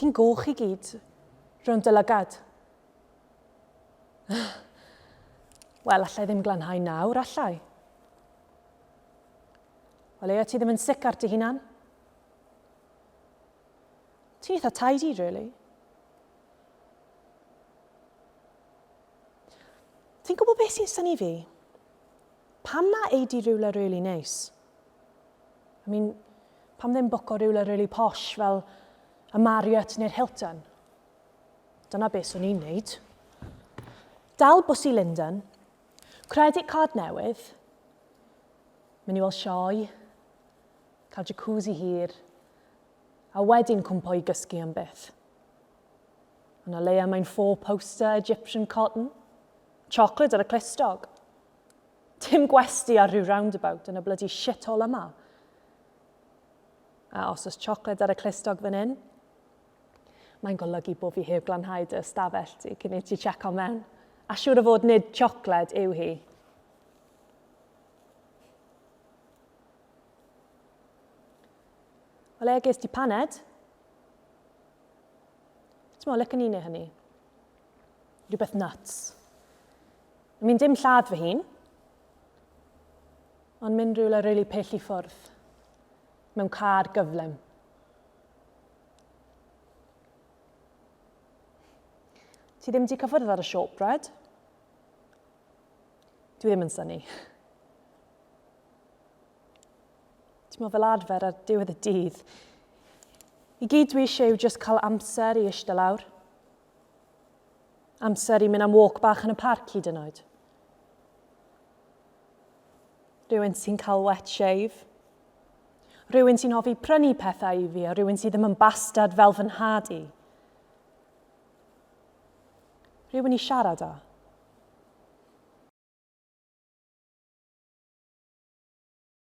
ti'n goch I gyd rhwng dy lygad? Wel, allai ddim glanhau nawr, allai. O leia ti ddim yn sic ar dy hunan? Ti'n eitha tidy, really. Ti'n gwybod beth sy'n syni fi? Pam na eidi rhywle really nice? Pam ddim bwco rhywle really posh fel y Marriott neu'r Hilton? Dyna beth swn i'n neud. Dal bws I Linden, credit card newydd, mynd I weld sioe, cael jacuzzi hir, a wedyn cwmpo I gysgu am byth. Yna leia mae'n 4-poster Egyptian cotton, chocolate ar y clustog. Dim gwesti ar rhyw roundabout yn y bloody shithole yma. A os oes chocolate ar y clustog fan hyn, mae'n golygu bod fi heb glanhau dy ystafell ti cyn I ti checo mewn. A siŵr o fod nid chocolate yw hi. O le ges ti paned? T'mo, licen I neu hynny. Rhywbeth nuts. Dim lladd fy hun, ond mynd rhywle really pell I ffwrdd, mewn car gyflym. Ti ddim di cyffwrdd ar y shortbread? Dwi ddim yn synnu. Ti'n meddwl fel arfer ar diwedd y dydd, I gyd dwi eisiau yw just cael amser I eistedd lawr. Amser I mynd am walk bach yn y parc hyd yn oed. Rhywun sy'n cael wet shave. Rhywun sy'n hoffi prynu pethau I fi, a rhywun sydd ddim yn bastard fel fy nhad I. Rhywun I siarad â.